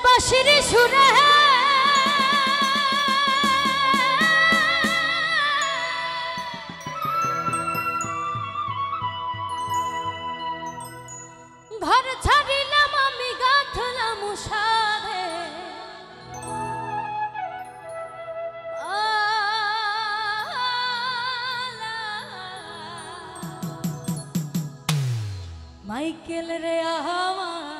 বাঁশির সুরে ঘর ছাড়িলাম আমি গাঁথলাম সাধে মাইকেল রে আমার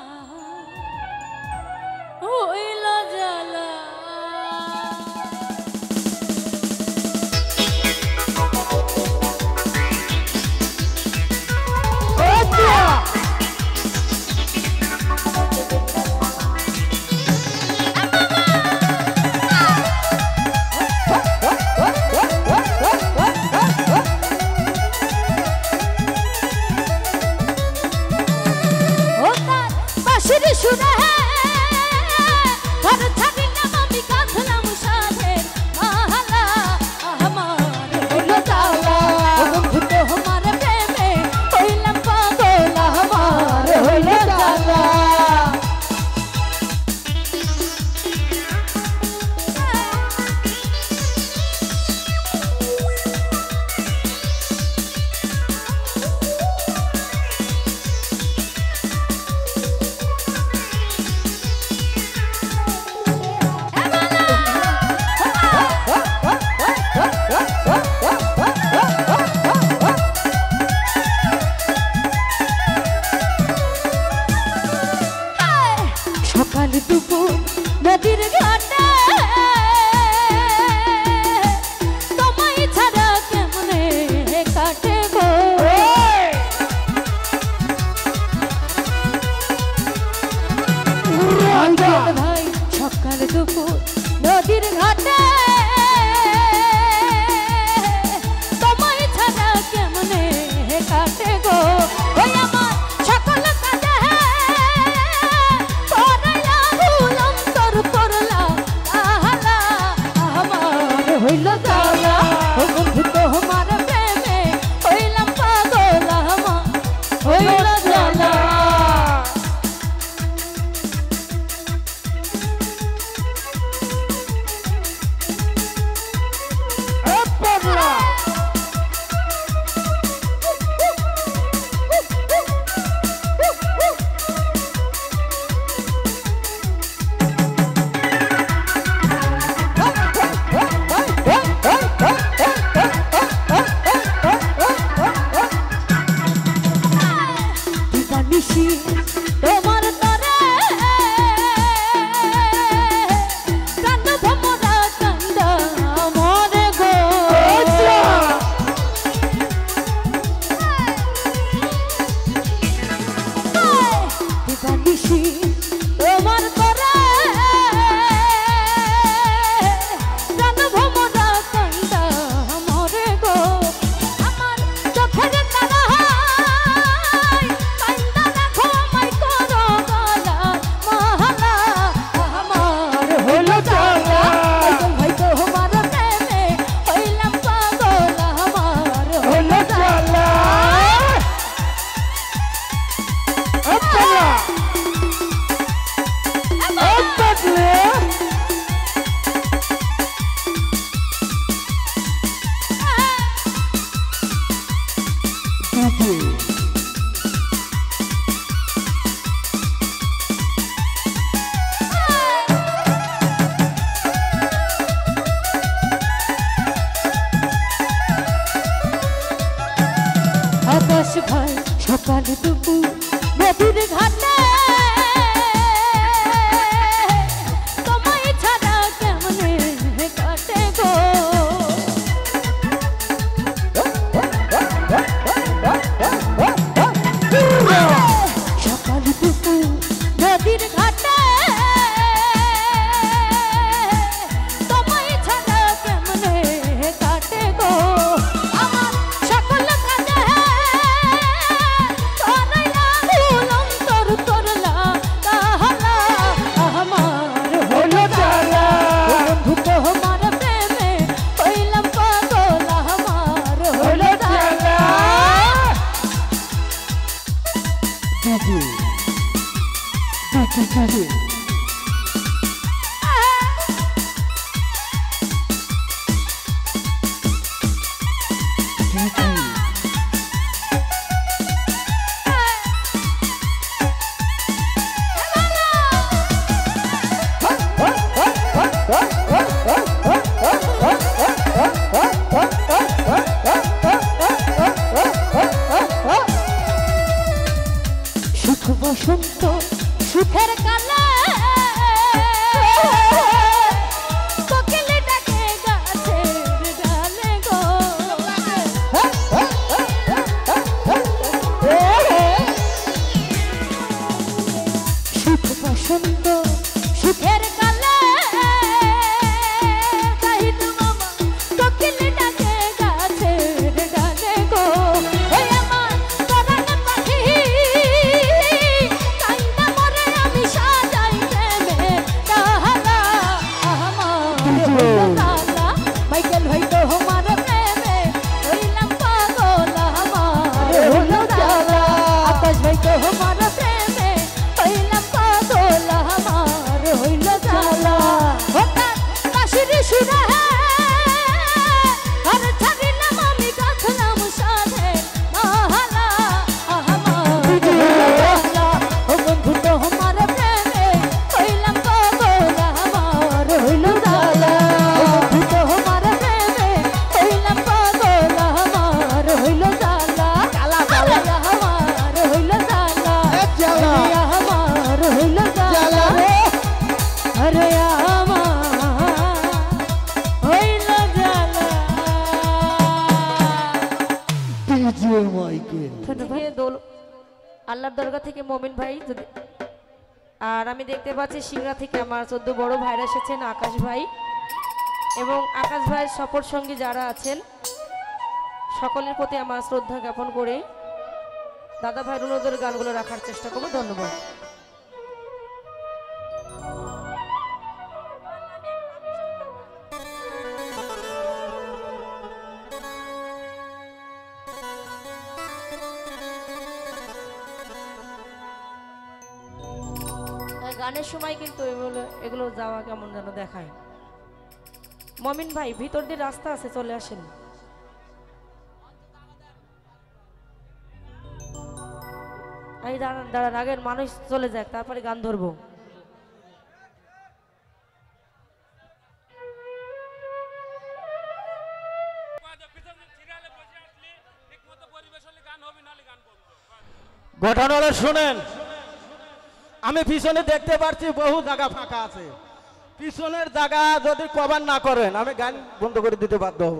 হইল জ্বালা সুরে ঘর ছাড়িলাম আমি গাঁথলাম সাধে মালা আমার হইল জ্বালা বন্ধু তোমার প্রেমে হইলাম পাগল আমার হইল জ্বালা সকাল দুপুর নদীর ঘাটে তোমায় ছাড়া কেমনে কাটে গো ভাই সকাল দুপুর নদীর ঘাটে তোমায় ছাড়া কেমনে কাটে গো ওই আমার সকল হইল জ্বালা বন্ধু তোমার প্রেমে হইলাম পাগল আমার হইল জ্বালা তোমার তরে কান্দ ভমরা কান্দ মরে গো দিবানিশি তোমার তরে কান্দ ভমরা কান্দ মরে গো আমার চোখের তারা আকাশ ভাই সকাল দুপুর নদীর ঘাটে তোমায় ছাড়া কেমনে কাটে গো সকাল দুপুর নদীর ঘাটে তোমায় ছাড়া কেমনে কাটে গো আমার সকল সুখের কালে কোকিল ডাকে গাছের ডালে গো সুখ বসন্ত সুখের কালে কাহিত মামা কোকিল ডাকে গাছের ডালে গো ওই আমার পরাণ পাখি কাইন্দা মরে আমি সাজাই প্রেমে তাহারা আমার তালা মাইকেল হইতো আমার প্রেমে হইলাম পাগল আমার হলো তালা আকাশ হইতো আমার প্রেমে হইলাম পাগল আমার হইল তালা হঠাৎ কাশির সুরে আর ছাড়িলাম আমি গাথলাম সাধে মাহালা আমার তালা ও বন্ধু তো আমার প্রেমে হইলাম পাগল আমার হইল তালা ও বন্ধু তো আমার প্রেমে হইলাম পাগল আমার হইল তালা তালা তালা আমার হইল তালা আমার হইল তালা আরে আমার হইল তালা ডিজে মাইকেল আল্লাহর দরগা থেকে মমিন ভাই আর আমি দেখতে পাচ্ছি সিংড়া থেকে আমার 14 বড় ভাইরা এসেছেন আকাশ ভাই এবং আকাশ ভাইয়ের সফর সঙ্গী যারা আছেন সকলের প্রতি আমার শ্রদ্ধা জ্ঞাপন করে দাদা ভাই রুনোদের গানগুলো রাখার চেষ্টা করবো। ধন্যবাদ। গানের সময় কিন্তু এগুলো যাওয়া কেমন যেন দেখায়। মমিন ভাই ভিতর দিয়ে রাস্তা আছে, চলে আসেন। এই দাঁড়ান দাঁড়ান, আগের মানুষ চলে যাক তারপরে গান ধরবো। ঘটনা শুনেন, আমি পিছনে দেখতে পাচ্ছি বহু জায়গা ফাঁকা আছে। পিছনের জায়গা যদি কভার না করেন আমি গান বন্ধ করে দিতে বাধ্য হব।